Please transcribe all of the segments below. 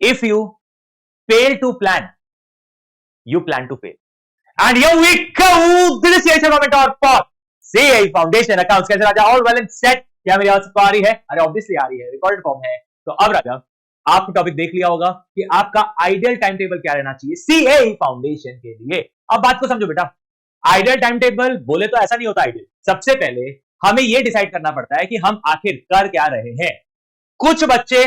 If you fail to plan, you plan to fail. And here we go. This is CA moment for CA Foundation Accounts. कैसे राजा? All well and set. क्या मेरी आवाज सबको आ रही है? अरे obviously आ रही है, रिकॉर्डेड फॉर्म है। तो अब राजा, आपने टॉपिक देख लिया होगा कि आपका आइडियल टाइम टेबल क्या रहना चाहिए सीए फाउंडेशन के लिए। अब बात को समझो बेटा, आइडियल टाइम टेबल बोले तो ऐसा नहीं होता आइडियल। सबसे पहले हमें यह डिसाइड करना पड़ता है कि हम आखिर कर क्या रहे हैं। कुछ बच्चे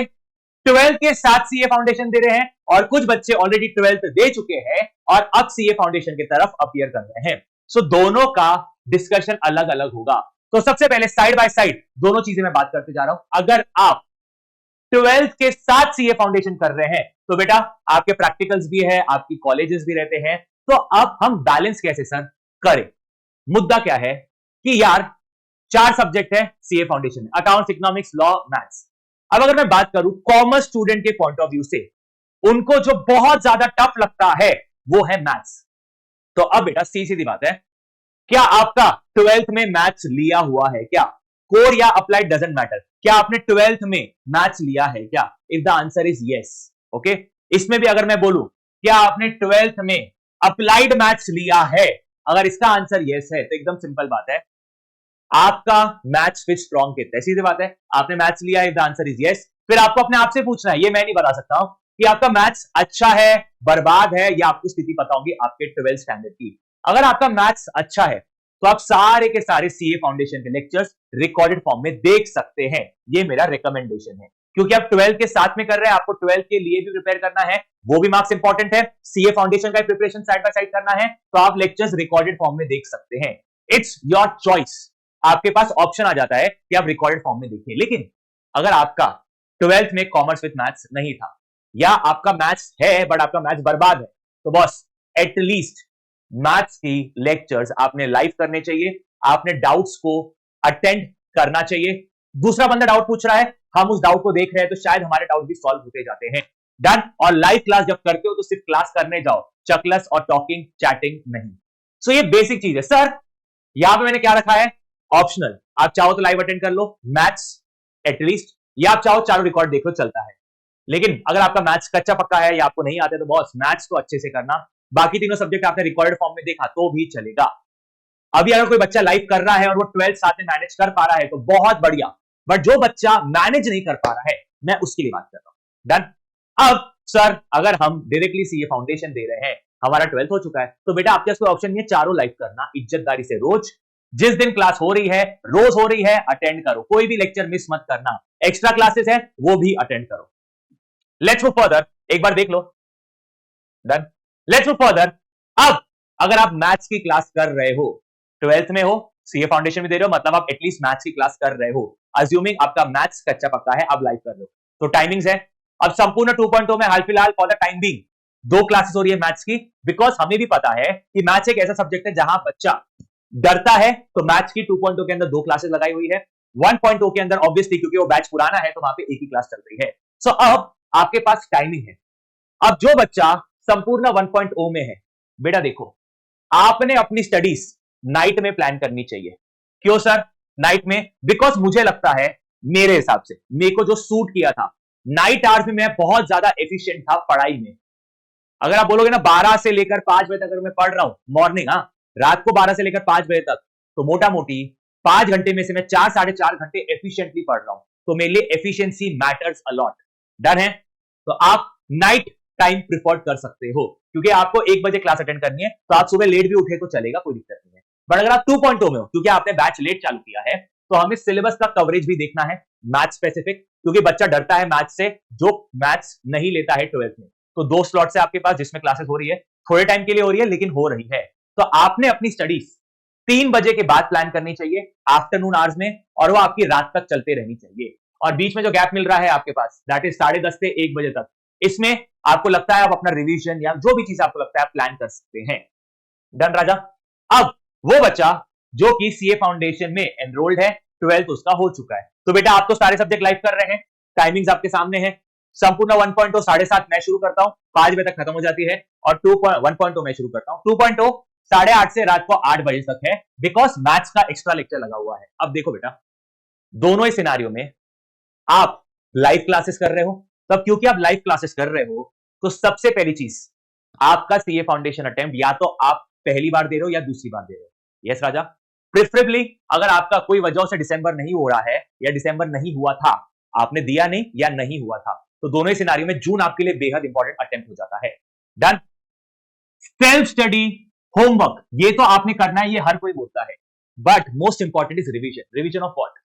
12th के साथ सीए फाउंडेशन दे रहे हैं और कुछ बच्चे ऑलरेडी 12th दे चुके हैं और अब सीए फाउंडेशन की तरफ अपीयर कर रहे हैं। सो दोनों का डिस्कशन अलग अलग होगा। तो सबसे पहले साइड बाय साइड दोनों चीजें मैं बात करते जा रहा हूं। अगर आप 12th के साथ सीए फाउंडेशन कर रहे हैं तो बेटा आपके प्रैक्टिकल्स भी है, आपकी कॉलेजेस भी रहते हैं। तो अब हम बैलेंस कैसे सर करें? मुद्दा क्या है कि यार 4 सब्जेक्ट है सीए फाउंडेशन में, अकाउंट्स, इकोनॉमिक्स, लॉ, मैथ्स। अब अगर मैं बात करूं कॉमर्स स्टूडेंट के पॉइंट ऑफ व्यू से, उनको जो बहुत ज्यादा टफ लगता है वो है मैथ्स। तो अब बेटा सीधी बात है, क्या आपका 12th में मैथ्स लिया हुआ है क्या? कोर या अप्लाइड डजंट मैटर। क्या आपने 12th में मैथ्स लिया है क्या? If the answer is yes, okay. इसमें भी अगर मैं बोलूं क्या आपने 12th में अप्लाइड मैथ्स लिया है, अगर इसका आंसर यस है तो एकदम सिंपल बात है, आपका मैथ्स फिर स्ट्रॉन्ग कितना है। सीधी बात है, आपने मैथ्स लिया है, if the answer is yes. फिर आपको अपने आप से पूछना है, ये मैं नहीं बता सकता हूं कि आपका मैथ्स अच्छा है, बर्बाद है, या आपको स्थिति पता होगी आपके 12th स्टैंडर्ड की। अगर आपका मैथ्स अच्छा है तो आप सारे के सारे सीए फाउंडेशन के लेक्चर्स रिकॉर्डेड फॉर्म में देख सकते हैं। ये मेरा रिकमेंडेशन है, क्योंकि आप 12th के साथ में कर रहे हैं, आपको 12th के लिए भी प्रिपेयर करना है, वो भी मार्क्स इंपॉर्टेंट है। सीए फाउंडेशन का प्रिपरेशन साइड बाय साइड करना है, तो आप लेक्चर्स रिकॉर्डेड फॉर्म में देख सकते हैं। इट्स योर चॉइस, आपके पास ऑप्शन आ जाता है कि आप रिकॉर्डेड फॉर्म में देखिए। लेकिन अगर आपका 12th में कॉमर्स विद मैथ्स नहीं था, या आपका मैथ्स है बट आपका मैथ्स बर्बाद है, तो बॉस एटलीस्ट मैथ्स की लेक्चर्स आपने लाइव करने चाहिए, आपने डाउट्स को अटेंड करना चाहिए। दूसरा बंदा डाउट पूछ रहा है, हम उस डाउट को देख रहे हैं, तो शायद हमारे डाउट भी सॉल्व होते जाते हैं। डन। और लाइव क्लास जब करते हो तो सिर्फ क्लास करने जाओ, चकलस और टॉकिंग चैटिंग नहीं। सो ये बेसिक चीज है सर। यहां पे मैंने क्या रखा है, ऑप्शनल। आप चाहो तो लाइव अटेंड कर लो मैथ्स एटलीस्ट, या आप चाहो चारों रिकॉर्ड देख लो, चलता है। लेकिन अगर आपका मैथ्स कच्चा पक्का है या आपको नहीं आते तो बॉस मैथ्स तो अच्छे से करना, बाकी तीनों सब्जेक्ट आपने रिकॉर्डेड फॉर्म में देखा तो भी चलेगा। अभी अगर कोई बच्चा लाइव कर रहा है और वो 12th साथ में मैनेज कर पा रहा है तो बहुत बढ़िया, बट जो बच्चा मैनेज नहीं कर पा रहा है मैं उसके लिए बात कर रहा हूं। डन। अब सर अगर हम डायरेक्टली सीए फाउंडेशन दे रहे हैं, हमारा 12th हो चुका है, तो बेटा आपके पास कोई ऑप्शन नहीं है, चारों लाइव करना इज्जतदारी से। रोज जिस दिन क्लास हो रही है, रोज हो रही है, अटेंड करो, कोई भी लेक्चर मिस मत करना। एक्स्ट्रा क्लासेस है वो भी अटेंड करो। लेट्स मूव फर्दर, एक बार देख लो। डन। Let's move further. अब अगर आप मैथ्स की क्लास कर रहे हो, 12th में हो, सीए फाउंडेशन में दे रहे हो, मतलब आप एटलीस्ट मैथ्स की क्लास कर रहे हो, अज्यूमिंग आपका मैथ्स कच्चा पक्का है, आप लाइव कर रहे हो, तो टाइमिंग्स है। अब संपूर्ण 2.0 में हाल फिलहाल for the time being 2 classes हो रही है मैथ्स की, बिकॉज हमें भी पता है कि मैथ्स एक ऐसा सब्जेक्ट है जहां बच्चा डरता है, तो मैथ्स की 2.0 के अंदर 2 क्लासेस लगाई हुई है। 1.0 के अंदर ऑब्वियसली क्योंकि वो बैच पुराना है तो वहां पे एक ही क्लास चल रही है। सो अब आपके पास टाइमिंग है। अब जो बच्चा संपूर्ण 1.0 में है, बेटा देखो, आपने अपनी स्टडीज नाइट में प्लान करनी चाहिए। क्यों सर नाइट में? बिकॉज मुझे लगता है, मेरे हिसाब से मेरे को जो सूट किया था, नाइट आवर्स में मैं बहुत ज्यादा एफिशिएंट था पढ़ाई में। अगर आप बोलोगे ना 12 से लेकर 5 बजे तक अगर मैं पढ़ रहा हूं मॉर्निंग, रात को 12 से लेकर 5 बजे तक, तो मोटा मोटी 5 घंटे में से मैं 4 साढ़े 4 घंटे एफिशिएंटली पढ़ रहा हूं, तो मेरे लिए efficiency matters a lot. Done है? तो आप नाइट टाइम प्रिफर कर सकते हो, क्योंकि आपको 1 बजे क्लास अटेंड करनी है, तो आप सुबह लेट भी उठे तो चलेगा, कोई दिक्कत नहीं है। बट अगर आप 2.0 में हो, क्योंकि आपने बैच लेट चालू किया है, तो हमें सिलेबस का कवरेज भी देखना है मैथ स्पेसिफिक, क्योंकि बच्चा डरता है मैथ से जो मैथ्स नहीं लेता है 12th में। तो 2 स्लॉट्स है आपके पास जिसमें क्लासेस हो रही है, थोड़े टाइम के लिए हो रही है लेकिन हो रही है। तो आपने अपनी स्टडीज 3 बजे के बाद प्लान करनी चाहिए आफ्टरनून आवर्स में, और वो आपकी रात तक चलते रहनी चाहिए। और बीच में जो गैप मिल रहा है आपके पास, दैट इज 10:30 से 1 बजे तक, इसमें आपको लगता है आप अपना रिवीजन या जो भी चीज आपको लगता है आप प्लान कर सकते हैं। डन राजा। अब वो बच्चा जो कि सीए फाउंडेशन में एनरोल्ड है, 12th उसका हो चुका है, तो बेटा आप तो सारे सब्जेक्ट लाइव कर रहे हैं, टाइमिंग्स आपके सामने है। संपूर्ण 1.0 7:30 मैं शुरू करता हूं, 5 बजे तक खत्म हो जाती है, और 1.0 मैं शुरू करता हूं 2.0 8:30 से रात को 8 बजे तक है, बिकॉज मैथ्स का एक्स्ट्रा लेक्चर लगा हुआ है। अब देखो बेटा, दोनों ही सिनारियो में आप लाइव क्लासेस कर रहे हो तब क्योंकि आप लाइव क्लासेस कर रहे हो, तो सबसे पहली चीज आपका सीए फाउंडेशन अटेम्प्ट या तो आप पहली बार दे रहे हो या दूसरी बार दे रहे हो। यस राजा, प्रेफरेबली अगर आपका कोई वजह से दिसंबर नहीं हो रहा है या दिसंबर नहीं हुआ था, आपने दिया नहीं या नहीं हुआ था, तो दोनों ही सिनारियो में जून आपके लिए बेहद इंपॉर्टेंट अटेम्प्ट हो जाता है। डन। सेल्फ स्टडी, होमवर्क, ये तो आपने करना है, ये हर कोई बोलता है, but most important is revision. Revision of what?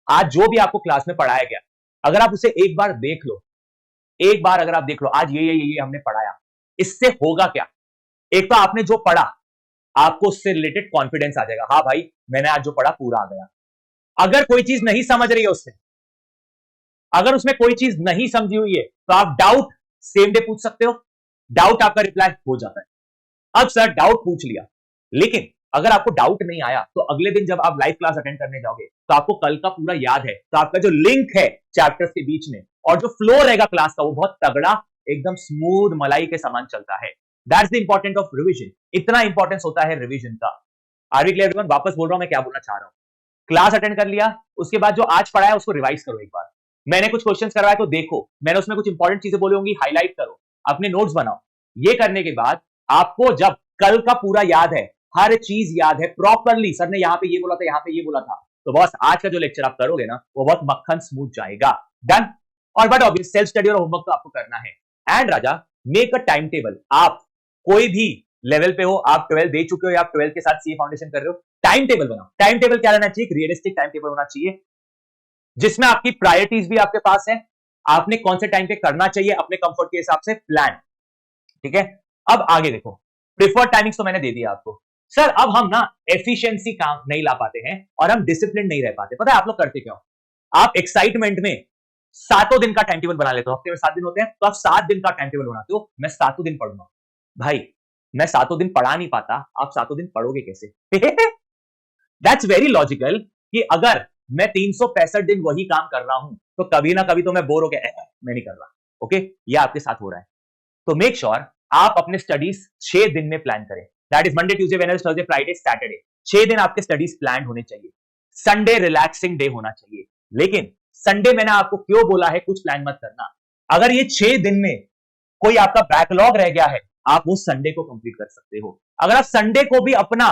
आज जो भी आपको क्लास में पढ़ाया गया, अगर आप उसे एक बार देख लो, एक बार अगर आप देख लो आज ये हमने पढ़ाया, इससे होगा क्या? एक तो आपने जो पढ़ा, आपको उससे रिलेटेड कॉन्फिडेंस आ जाएगा, हाँ भाई मैंने आज जो पढ़ा पूरा आ गया। अगर कोई चीज नहीं समझ रही है उससे, अगर उसमें कोई चीज नहीं समझी हुई है, तो आप डाउट सेम डे पूछ सकते हो, डाउट आपका रिप्लाई हो जाता है। अब सर डाउट पूछ लिया, लेकिन अगर आपको डाउट नहीं आया, तो अगले दिन जब आप लाइव क्लास अटेंड करने जाओगे, तो आपको कल का पूरा याद है, तो आपका जो लिंक है चैप्टर्स के बीच में और जो फ्लो रहेगा क्लास का, वो बहुत तगड़ा, एकदम स्मूथ मलाई के समान चलता है। That's the important of revision. इतना इंपॉर्टेंस होता है रिविजन का। Are we clear everyone? वापस बोल रहा हूं मैं क्या बोलना चाह रहा हूं। क्लास अटेंड कर लिया, उसके बाद जो आज पढ़ा है उसको रिवाइज करो एक बार। मैंने कुछ क्वेश्चंस करवाए तो देखो, मैंने उसमें कुछ इंपॉर्टेंट चीजें बोली होंगी, हाईलाइट करो, अपने नोट्स बनाओ। ये करने के बाद आपको जब कल का पूरा याद है, हर चीज याद है प्रॉपरली, सर ने यहाँ पे ये बोला था, यहाँ पे ये बोला था, तो बॉस आज का जो लेक्चर आप करोगे ना, वो बहुत मक्खन स्मूथ जाएगा। डन। और बट ऑब्वियस सेल्फ स्टडी और होमवर्क तो आपको करना है। And Raja, make a time table. आप कोई भी लेवल पे हो, आप 12 दे चुके हो या आप 12 के साथ सीए फाउंडेशन कर रहे हो, टाइम टेबल बनाओ। टाइम टेबल क्या रहना चाहिए? रियलिस्टिक टाइम टेबल होना चाहिए, जिसमें आपकी प्रायोरिटीज भी आपके पास है, आपने कौन से टाइम पे करना चाहिए अपने कंफर्ट के हिसाब से प्लान। ठीक है, अब आगे देखो, प्रिफर्ड टाइमिंग्स तो मैंने दे दिया आपको। सर अब हम ना एफिशिएंसी काम नहीं ला पाते हैं और हम डिसिप्लिन नहीं रह पाते। पता है आप लोग करते क्यों? आप एक्साइटमेंट में सातों दिन का टाइम टेबल बना लेते हो, हफ्ते में 7 दिन होते हैं, तो आप 7 दिन का टाइम टेबल बनाते हो, मैं सातों दिन पढ़ूंगा। भाई मैं सातों दिन पढ़ा नहीं पाता, आप सातों दिन पढ़ोगे कैसे? दैट्स वेरी लॉजिकल कि अगर मैं 365 दिन वही काम कर रहा हूं, तो कभी ना कभी तो मैं बोर हो गया, मैं नहीं कर रहा। ओके, ये आपके साथ हो रहा है। तो मेक श्योर आप अपने स्टडीज 6 दिन में प्लान करें। That is Monday, Tuesday, Wednesday, Thursday, Friday, Saturday. 6 दिन आपके स्टडीज प्लान होने चाहिए। संडे रिलैक्सिंग डे होना चाहिए, लेकिन संडे मैंने आपको क्यों बोला है कुछ प्लान मत करना? अगर ये 6 दिन में कोई आपका बैकलॉग रह गया है, आप वो संडे को कंप्लीट कर सकते हो। अगर आप संडे को भी अपना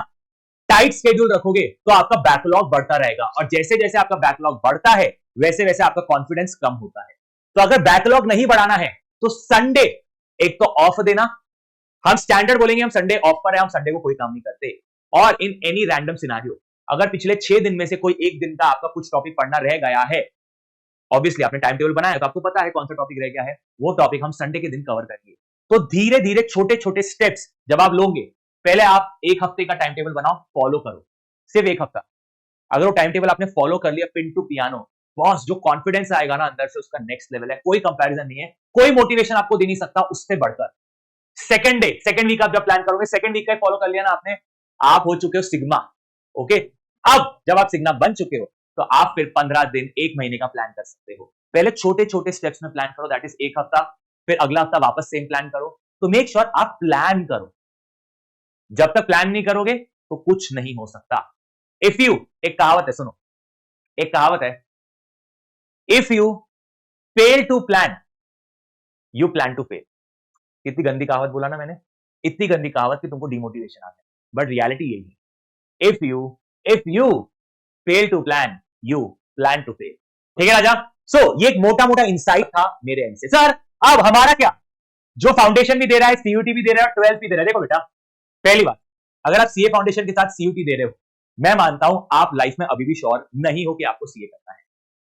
टाइट शेड्यूल रखोगे, तो आपका बैकलॉग बढ़ता रहेगा, और जैसे जैसे आपका बैकलॉग बढ़ता है, वैसे वैसे आपका कॉन्फिडेंस कम होता है। तो अगर बैकलॉग नहीं बढ़ाना है, तो संडे एक तो ऑफ देना। हम स्टैंडर्ड बोलेंगे, हम संडे ऑफ पर है, हम संडे को कोई काम नहीं करते। और इन एनी रैंडम सिनारियो, अगर पिछले 6 दिन में से कोई एक दिन का आपका कुछ टॉपिक पढ़ना रह गया है, ऑब्वियसली आपने टाइम टेबल बनाया तो आपको पता है कौन सा टॉपिक रह गया है, वो टॉपिक हम संडे के दिन कवर करेंगे। तो धीरे धीरे छोटे छोटे स्टेप्स जब आप लोगे, पहले आप एक हफ्ते का टाइम टेबल बनाओ, फॉलो करो, सिर्फ एक हफ्ता। अगर वो टाइम टेबल आपने फॉलो कर लिया पिन टू पियानो, बॉस जो कॉन्फिडेंस आएगा ना अंदर से, उसका नेक्स्ट लेवल है। कोई कंपैरिजन नहीं है, कोई मोटिवेशन आपको दे नहीं सकता उससे बढ़कर। सेकंड डे, सेकंड वीक आप जब प्लान करोगे, सेकंड वीक का फॉलो कर लिया ना आपने, आप हो चुके हो सिग्मा। ओके, अब जब आप सिग्मा बन चुके हो, तो आप फिर 15 दिन, एक महीने का प्लान कर सकते हो। पहले छोटे छोटे स्टेप्स में प्लान करो, दैट इज एक हफ्ता, फिर अगला हफ्ता वापस सेम प्लान करो। तो मेक श्योर आप प्लान करो। जब तक प्लान नहीं करोगे तो कुछ नहीं हो सकता। इफ यू, एक कहावत है, सुनो, एक कहावत है, if you fail to plan, you plan to fail. कितनी गंदी कहावत बोला ना मैंने, इतनी गंदी कहावत कि तुमको डिमोटिवेशन आता है, बट रियलिटी यही है। If you fail to plan, you plan to fail. ठीक है राजा? सो ये एक मोटा मोटा इंसाइट था मेरे एंड से। सर अब हमारा क्या, जो फाउंडेशन भी दे रहा है, सीयूटी भी दे रहा है, 12 भी दे रहा है। देखो बेटा, पहली बात, अगर आप सीए फाउंडेशन के साथ सीयूटी दे रहे हो, मैं मानता हूं आप लाइफ में अभी भी श्योर नहीं हो कि आपको सीए करना है।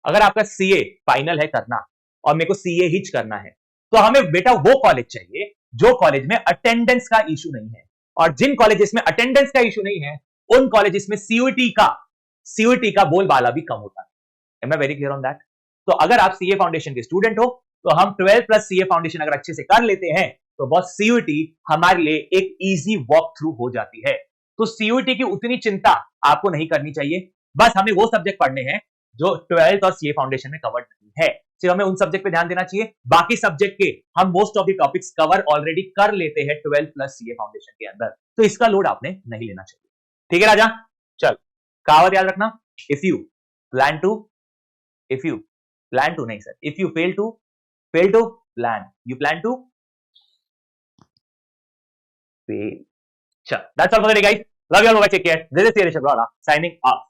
अगर आपका सीए फाइनल है करना और मेरे को सीए हिच करना है, तो हमें बेटा वो कॉलेज चाहिए जो कॉलेज में अटेंडेंस का इशू नहीं है। और जिन कॉलेजेस में अटेंडेंस का इशू नहीं है, उन कॉलेजेस में सीयूटी का बोलबाला भी कम होता है। Am I very clear on that? तो अगर आप सीए फाउंडेशन के स्टूडेंट हो, तो हम 12 प्लस सीए फाउंडेशन अगर अच्छे से कर लेते हैं, तो बस सीयूटी हमारे लिए एक इजी वॉक थ्रू हो जाती है। तो सीयूटी की उतनी चिंता आपको नहीं करनी चाहिए। बस हमें वो सब्जेक्ट पढ़ने हैं जो 12th और सीए फाउंडेशन में कवर्ड नहीं है, सिर्फ हमें उन सब्जेक्ट पे ध्यान देना चाहिए। बाकी सब्जेक्ट के हम most of the topics cover already कर लेते हैं 12 प्लस सीए फाउंडेशन के अंदर, तो इसका लोड आपने नहीं लेना चाहिए। ठीक है राजा? चल, कहावत याद रखना, इफ यू प्लान टू नहीं sir, if you fail to fail to plan. You plan to fail. Sure. That's all for the day, guys. Love you all. Bye. Take care. This is Rishabh Rana signing off.